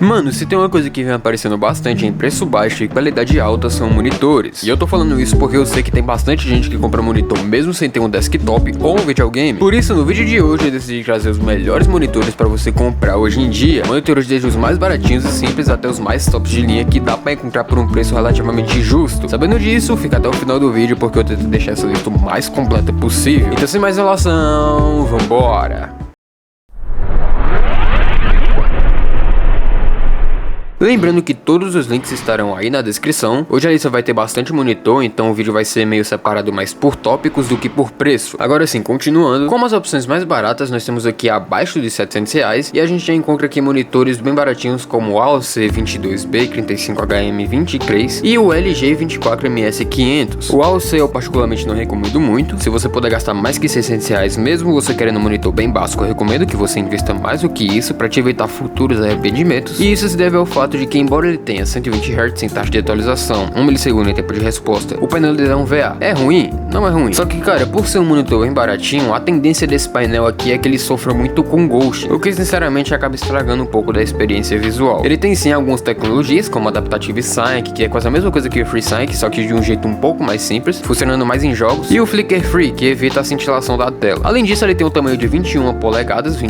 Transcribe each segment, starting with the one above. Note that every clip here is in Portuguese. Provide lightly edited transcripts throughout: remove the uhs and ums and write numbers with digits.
Mano, se tem uma coisa que vem aparecendo bastante em preço baixo e qualidade alta são monitores. E eu tô falando isso porque eu sei que tem bastante gente que compra monitor mesmo sem ter um desktop ou um videogame. Por isso, no vídeo de hoje eu decidi trazer os melhores monitores pra você comprar hoje em dia. Monitores desde os mais baratinhos e simples até os mais tops de linha que dá pra encontrar por um preço relativamente justo. Sabendo disso, fica até o final do vídeo porque eu tento deixar essa lista o mais completa possível. Então sem mais enrolação, vambora! Lembrando que todos os links estarão aí na descrição. Hoje a lista vai ter bastante monitor, então o vídeo vai ser meio separado mais por tópicos do que por preço. Agora sim, continuando, como as opções mais baratas nós temos aqui abaixo de R$700 e a gente já encontra aqui monitores bem baratinhos como o AOC 22B35HM23 e o LG 24MS500. O AOC eu particularmente não recomendo muito. Se você puder gastar mais que R$600 mesmo você querendo um monitor bem básico, eu recomendo que você invista mais do que isso para te evitar futuros arrependimentos. E isso se deve ao fato de que, embora ele tenha 120 Hz em taxa de atualização, 1 milissegundo em tempo de resposta, o painel dele é um VA. É ruim? Não é ruim. Só que, cara, por ser um monitor bem baratinho, a tendência desse painel aqui é que ele sofra muito com ghosting, o que sinceramente acaba estragando um pouco da experiência visual. Ele tem sim algumas tecnologias, como Adaptive Sync, que é quase a mesma coisa que o FreeSync, só que de um jeito um pouco mais simples, funcionando mais em jogos, e o Flicker Free, que evita a cintilação da tela. Além disso, ele tem um tamanho de 21 polegadas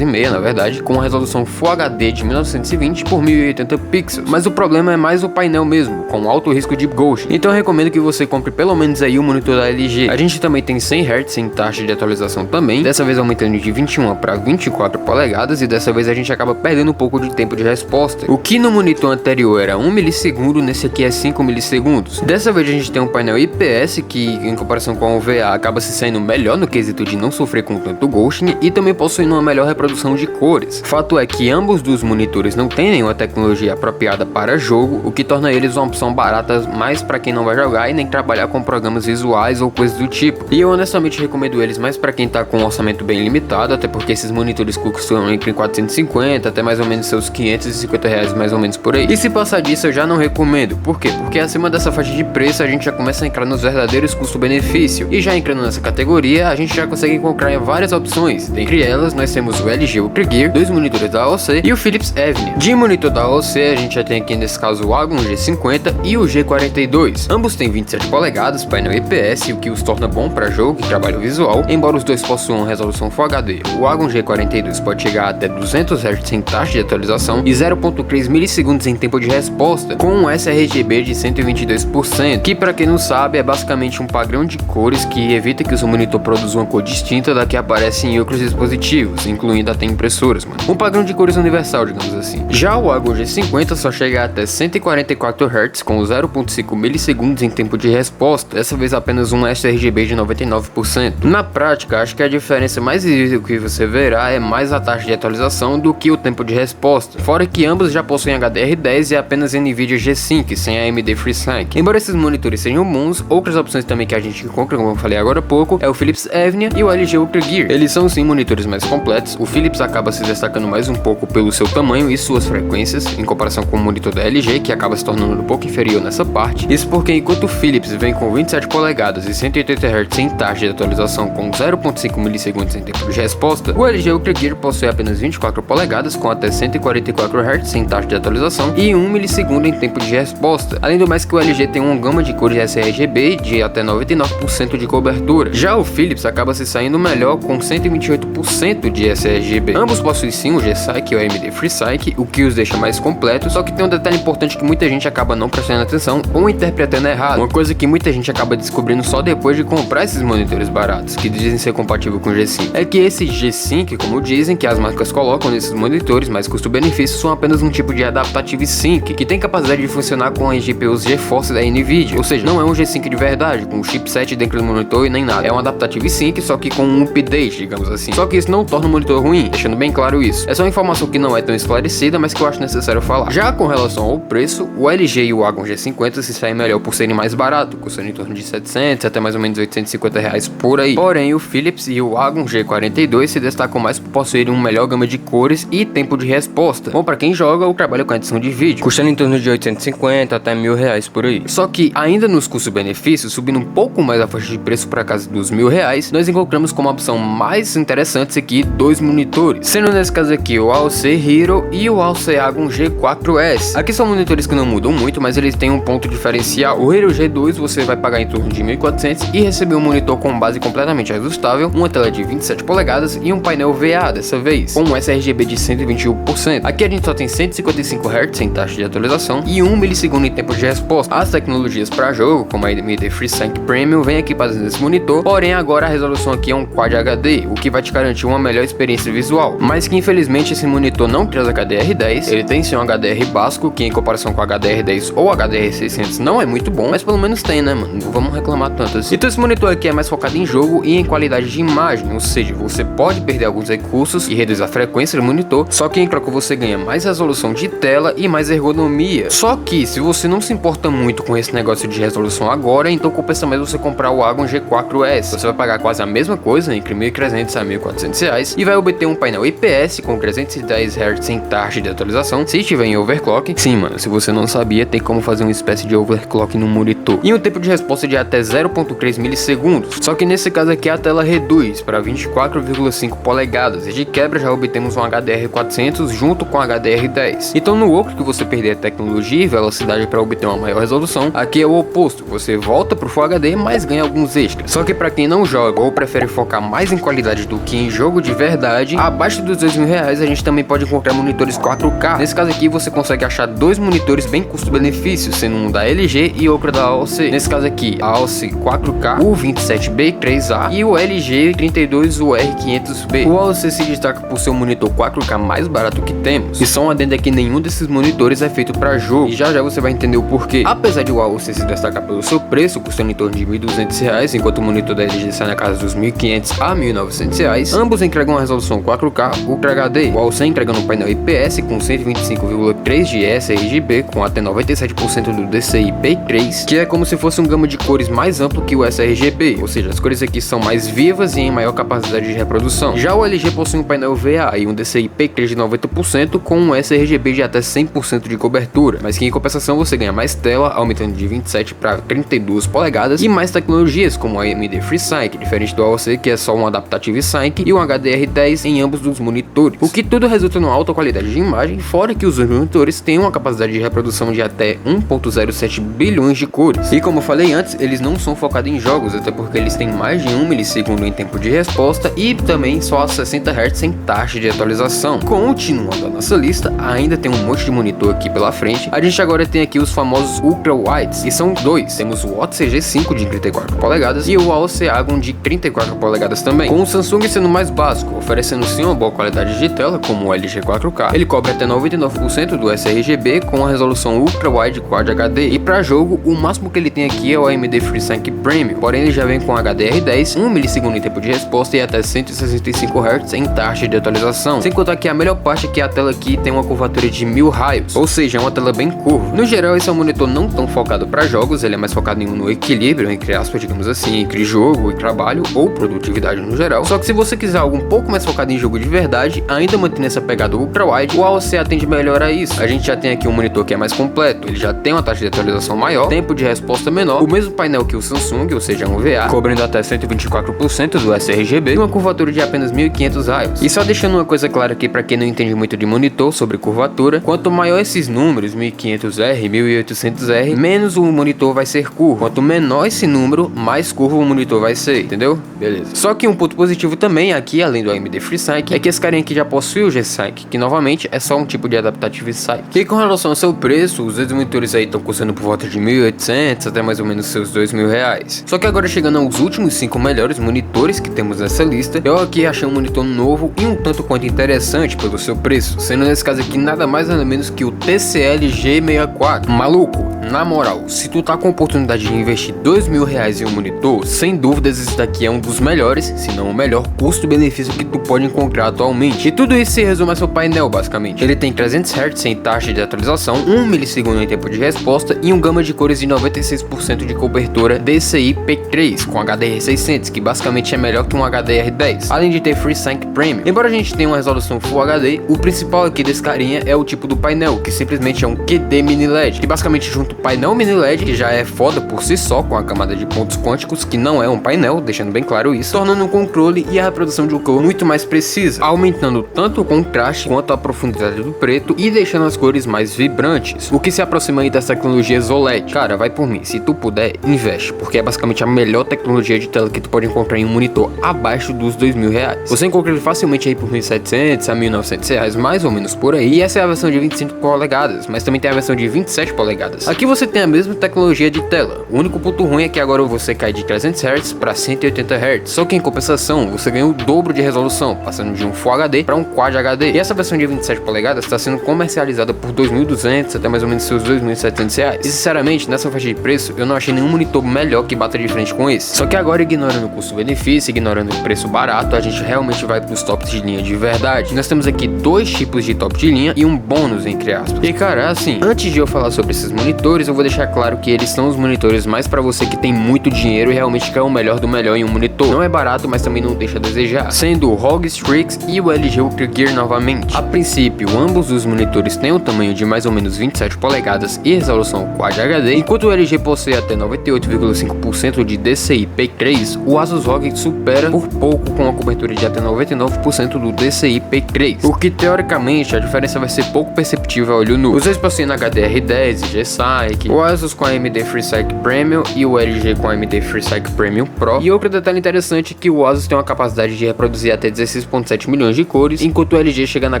e meia, na verdade, com uma resolução Full HD de 1920 por 1080 pixels, mas o problema é mais o painel mesmo, com alto risco de ghosting. Então eu recomendo que você compre pelo menos aí o monitor da LG. A gente também tem 100 Hz em taxa de atualização também, dessa vez aumentando de 21 para 24 polegadas e dessa vez a gente acaba perdendo um pouco de tempo de resposta. O que no monitor anterior era 1 milissegundo, nesse aqui é 5 milissegundos. Dessa vez a gente tem um painel IPS que, em comparação com o VA, acaba se saindo melhor no quesito de não sofrer com tanto ghosting e também possuindo uma melhor reprodução de cores. Fato é que ambos dos monitores não têm nenhuma tecnologia apropriada para jogo, o que torna eles uma opção barata mais para quem não vai jogar e nem trabalhar com programas visuais ou coisas do tipo. E eu honestamente recomendo eles mais para quem tá com um orçamento bem limitado, até porque esses monitores custam entre 450 até mais ou menos seus R$550 mais ou menos por aí. E se passar disso eu já não recomendo. Por quê? Porque acima dessa faixa de preço a gente já começa a entrar nos verdadeiros custo-benefício. E já entrando nessa categoria, a gente já consegue encontrar várias opções. Dentre elas, nós temos o LG Ultra Gear, dois monitores da AOC e o Philips Avenue. De monitor da AOC, a gente já tem aqui nesse caso o Agon G50 e o G42. Ambos têm 27 polegadas, painel IPS, o que os torna bom para jogo e trabalho visual, embora os dois possuam resolução Full HD. O Agon G42 pode chegar até 200 Hz em taxa de atualização e 0.3 milissegundos em tempo de resposta, com um sRGB de 122%, que para quem não sabe é basicamente um padrão de cores que evita que o seu monitor produza uma cor distinta da que aparece em outros dispositivos, incluindo até impressoras, mano. Um padrão de cores universal, digamos assim. Já o Agon G50 só chega até 144 Hz com 0.5 milissegundos em tempo de resposta, dessa vez apenas um sRGB de 99%. Na prática, acho que a diferença mais visível que você verá é mais a taxa de atualização do que o tempo de resposta, fora que ambos já possuem HDR10 e apenas NVIDIA G-Sync, sem a AMD FreeSync. Embora esses monitores sejam bons, outras opções também que a gente encontra, como eu falei agora há pouco, é o Philips Avenue e o LG Ultra Gear. Eles são sim monitores mais completos, o Philips acaba se destacando mais um pouco pelo seu tamanho e suas frequências, em comparação com o monitor da LG, que acaba se tornando um pouco inferior nessa parte. Isso porque enquanto o Philips vem com 27 polegadas e 180 Hz em taxa de atualização com 0.5 milissegundos em tempo de resposta, o LG Ultra Gear possui apenas 24 polegadas com até 144 Hz em taxa de atualização e 1 milissegundo em tempo de resposta. Além do mais que o LG tem uma gama de cores sRGB de até 99% de cobertura. Já o Philips acaba se saindo melhor com 128% de sRGB. Ambos possuem sim o G-Sync e o AMD FreeSync, o que os deixa mais completos, só que tem um detalhe importante que muita gente acaba não prestando atenção ou interpretando errado. Uma coisa que muita gente acaba descobrindo só depois de comprar esses monitores baratos, que dizem ser compatível com o G-Sync, é que esse G-Sync, como dizem, que as marcas colocam nesses monitores, mas custo-benefício, são apenas um tipo de Adaptive Sync, que tem capacidade de funcionar com as GPUs GeForce da NVIDIA, ou seja, não é um G-Sync de verdade, com um chipset dentro do monitor e nem nada. É um Adaptive Sync, só que com um update, digamos assim. Só que isso não torna o monitor ruim, deixando bem claro isso. Essa é uma informação que não é tão esclarecida, mas que eu acho necessário falar. Já com relação ao preço, o LG e o Agon G50 se saem melhor por serem mais baratos, custando em torno de 700 até mais ou menos R$850 por aí. Porém, o Philips e o Agon G42 se destacam mais por possuírem uma melhor gama de cores e tempo de resposta, bom para quem joga ou trabalha com edição de vídeo, custando em torno de 850 até R$1.000 por aí. Só que ainda nos custos-benefícios, subindo um pouco mais a faixa de preço para casa dos R$1.000, nós encontramos como opção mais interessante aqui dois monitores, sendo nesse caso aqui o AOC Hero e o AOC Agon G4S. Aqui são monitores que não mudam muito, mas eles têm um ponto diferencial. O Hero G2 você vai pagar em torno de 1.400 e receber um monitor com base completamente ajustável, uma tela de 27 polegadas e um painel VA dessa vez, com um sRGB de 121%. Aqui a gente só tem 155 Hz sem taxa de atualização e 1 milissegundo em tempo de resposta. As tecnologias para jogo, como a AMD FreeSync Premium, vem equipadas nesse monitor, porém agora a resolução aqui é um Quad HD, o que vai te garantir uma melhor experiência visual, mas que infelizmente esse monitor não traz HDR10, ele tem sim um HDR básico, que em comparação com o HDR10 ou HDR600 não é muito bom, mas pelo menos tem, né, mano? Não vamos reclamar tanto assim. Então esse monitor aqui é mais focado em jogo e em qualidade de imagem, ou seja, você pode perder alguns recursos e reduzir a frequência do monitor, só que em troca você ganha mais resolução de tela e mais ergonomia. Só que se você não se importa muito com esse negócio de resolução agora, então compensa mais você comprar o Agon G4S. Você vai pagar quase a mesma coisa, entre 1.300 a 1.400 reais, e vai obter um painel IPS com 310 Hz sem taxa de atualização, se estiver em overclock. Sim, mano, se você não sabia, tem como fazer uma espécie de overclock no monitor. E um tempo de resposta de até 0.3 milissegundos. Só que nesse caso aqui a tela reduz para 24,5 polegadas e de quebra já obtemos um HDR400 junto com HDR10. Então no outro que você perder a tecnologia e velocidade para obter uma maior resolução, aqui é o oposto, você volta pro Full HD, mas ganha alguns extras. Só que para quem não joga ou prefere focar mais em qualidade do que em jogo de verdade, abaixo dos R$2.000 a gente também pode encontrar monitores 4K. Nesse caso aqui você consegue achar dois monitores bem custo-benefício, sendo um da LG e outro da AOC. Nesse caso aqui, a AOC 4K, o 27B3A e o LG 32UR500B. O AOC se destaca por ser o monitor 4K mais barato que temos, e só um adendo é que nenhum desses monitores é feito para jogo, e já já você vai entender o porquê. Apesar de o AOC se destacar pelo seu preço, custando em torno de R$1.200, enquanto o monitor da LG sai na casa dos R$1.500 a R$1.900, ambos entregam uma resolução 4K Ultra HD, o AOC entregando um painel IPS com 125,3 de sRGB com até 97% do DCI-P3, que é como se fosse um gama de cores mais amplo que o sRGB, ou seja, as cores aqui são mais vivas e em maior capacidade de reprodução. Já o LG possui um painel VA e um DCI-P3 de 90% com um sRGB de até 100% de cobertura, mas que em compensação você ganha mais tela, aumentando de 27 para 32 polegadas e mais tecnologias como a AMD FreeSync, diferente do AOC que é só um Adaptive Sync e um HDR10 em ambos dos monitores, o que tudo resulta numa alta qualidade de imagem, fora que os monitores têm uma capacidade de reprodução de até 1.07 bilhões de cores. E como eu falei antes, eles não são focados em jogos, até porque eles têm mais de 1 milissegundo em tempo de resposta e também só a 60 Hz sem taxa de atualização. Continuando a nossa lista, ainda tem um monte de monitor aqui pela frente. A gente agora tem aqui os famosos Ultra Wides, que são dois. Temos o OTC G5 de 34 polegadas e o AOC Agon de 34 polegadas também, com o Samsung sendo mais básico, oferecendo sim uma boa qualidade de tela, como o LG 4K. Ele cobre até 99% do sRGB com a resolução Ultra Wide Quad HD, e para jogo, o máximo que ele tem aqui é o AMD FreeSync Premium, porém ele já vem com HDR10, 1 milissegundo em tempo de resposta e até 165 Hz em taxa de atualização. Sem contar que a melhor parte é que a tela aqui tem uma curvatura de 1000 raios, ou seja, é uma tela bem curva. No geral, esse é um monitor não tão focado para jogos, ele é mais focado no equilíbrio, entre aspas, digamos assim, entre jogo e trabalho, ou produtividade no geral. Só que se você quiser algo um pouco mais focado em jogo de verdade, ainda mantendo essa pegada ultra wide, o AOC atende melhor a isso. A gente já tem aqui um monitor que é mais completo, ele já tem uma taxa de atualização maior, tempo de resposta menor, o mesmo painel que o Samsung, ou seja, um VA, cobrindo até 124% do sRGB e uma curvatura de apenas 1500 raios. E só deixando uma coisa clara aqui para quem não entende muito de monitor sobre curvatura, quanto maior esses números, 1500R, 1800R, menos o monitor vai ser curvo. Quanto menor esse número, mais curvo o monitor vai ser, entendeu? Beleza. Só que um ponto positivo também aqui, além do AMD FreeSync, é que esse carinha aqui já possui o G-Sync, que novamente é só um tipo de Adaptive Sync. E com relação ao seu preço, os dois monitores aí estão custando por volta de 1.800 até mais ou menos seus R$2.000. Só que agora chegando aos últimos 5 melhores monitores que temos nessa lista, eu aqui achei um monitor novo e um tanto quanto interessante pelo seu preço, sendo nesse caso aqui nada mais nada menos que o TCL G64. Maluco, na moral, se tu tá com a oportunidade de investir R$2.000 em um monitor, sem dúvidas esse daqui é um dos melhores, se não o melhor custo-benefício que tu pode encontrar atualmente. E tudo isso se resume ao seu painel, basicamente. Ele tem 300 Hz sem taxa de atualização, 1 milissegundo em tempo de resposta e um gama de cores de 90% 96% de cobertura DCI-P3 com HDR600, que basicamente é melhor que um HDR10, além de ter FreeSync Premium. Embora a gente tenha uma resolução Full HD, o principal aqui desse carinha é o tipo do painel, que simplesmente é um QD Mini LED, que basicamente junta o painel Mini LED, que já é foda por si só, com a camada de pontos quânticos, que não é um painel, deixando bem claro isso, tornando o controle e a reprodução de cor muito mais precisa, aumentando tanto o contraste quanto a profundidade do preto e deixando as cores mais vibrantes, o que se aproxima aí das tecnologias OLED. Cara, vai por mim, se tu puder, investe, porque é basicamente a melhor tecnologia de tela que tu pode encontrar em um monitor abaixo dos R$2.000. Você encontra ele facilmente aí por R$1.700 a R$1.900, mais ou menos por aí, e essa é a versão de 25 polegadas, mas também tem a versão de 27 polegadas. Aqui você tem a mesma tecnologia de tela, o único ponto ruim é que agora você cai de 300 Hz para 180 Hz, só que em compensação você ganha o dobro de resolução, passando de um Full HD para um Quad HD, e essa versão de 27 polegadas está sendo comercializada por R$2.200 até mais ou menos seus R$2.700, e sinceramente nessa faixa de preço eu não achei nenhum monitor melhor que bata de frente com esse. Só que agora, ignorando o custo-benefício, ignorando o preço barato, a gente realmente vai para os tops de linha de verdade. Nós temos aqui dois tipos de top de linha e um bônus entre aspas. E cara, assim, antes de eu falar sobre esses monitores, eu vou deixar claro que eles são os monitores mais para você que tem muito dinheiro e realmente quer o melhor do melhor em um monitor. Não é barato, mas também não deixa a desejar, sendo o ROG Strix e o LG Ultra Gear novamente. A princípio, ambos os monitores têm um tamanho de mais ou menos 27 polegadas e resolução Quad HD, enquanto o LG possui até 98,5% de DCI-P3, o Asus ROG supera por pouco com a cobertura de até 99% do DCI-P3, o que teoricamente a diferença vai ser pouco perceptível a olho nu. Os dois possuem HDR10 e G-Sync, o Asus com a AMD FreeSync Premium e o LG com a AMD FreeSync Premium Pro. E outro detalhe interessante é que o Asus tem uma capacidade de reproduzir até 16,7 milhões de cores, enquanto o LG chega na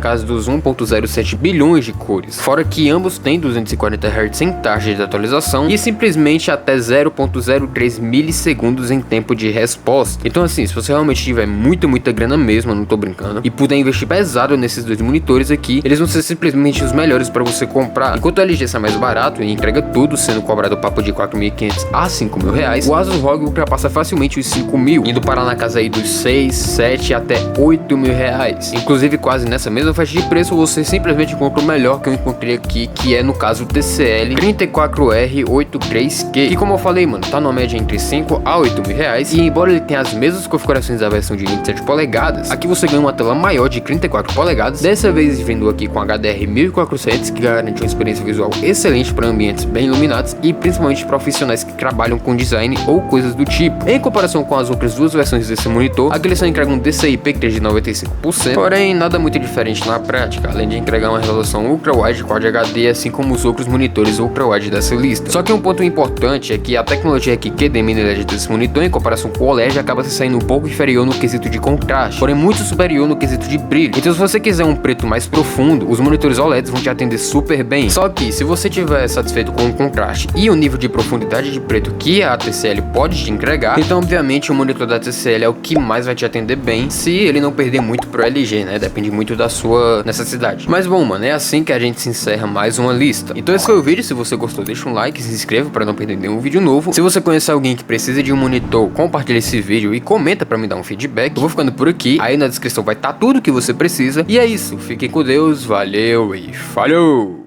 casa dos 1,07 bilhões de cores, fora que ambos têm 240 Hz sem taxa de atualização e simplesmente até 0,03 milissegundos em tempo de resposta. Então assim, se você realmente tiver muita grana mesmo, eu não tô brincando, e puder investir pesado nesses dois monitores aqui, eles vão ser simplesmente os melhores para você comprar. Enquanto o LG sai mais barato e entrega tudo, sendo cobrado o papo de R$4.500 a R$5.000, o Asus ROG ultrapassa facilmente os R$5.000, indo parar na casa aí dos 6, 7 até R$8.000. Inclusive quase nessa mesma faixa de preço você simplesmente compra o melhor que eu encontrei aqui, que é no caso o TCL 34R83Q, que como eu falei, mano, tá numa média entre 5 a R$8.000, e embora ele tenha as mesmas configurações da versão de 27 polegadas, aqui você ganha uma tela maior de 34 polegadas, dessa vez vindo aqui com HDR 1400, que garante uma experiência visual excelente para ambientes bem iluminados e principalmente profissionais que trabalham com design ou coisas do tipo. Em comparação com as outras duas versões desse monitor, aqui ele só entrega um DCI-P3 de 95%, porém nada muito diferente na prática, além de entregar uma resolução Ultra Wide Quad HD, assim como os outros monitores Ultra Wide dessa lista. Só que um ponto importante é que a tecnologia aqui QD Mini LED desse monitor, em comparação com o OLED, acaba se saindo um pouco inferior no quesito de contraste, porém muito superior no quesito de brilho. Então se você quiser um preto mais profundo, os monitores OLEDs vão te atender super bem. Só que se você estiver satisfeito com o contraste e o nível de profundidade de preto que a TCL pode te entregar, então obviamente o monitor da TCL é o que mais vai te atender bem, se ele não perder muito pro LG, né? Depende muito da sua necessidade. Mas bom, mano, é assim que a gente se encerra mais uma lista. Então esse foi o vídeo. Se você gostou, deixa um like, se inscreva para não perder nenhum vídeo novo. Se você conhece alguém que precisa de um monitor, compartilha esse vídeo e comenta para me dar um feedback. Eu vou ficando por aqui, aí na descrição vai estar tudo que você precisa. E é isso, fiquem com Deus, valeu e falou!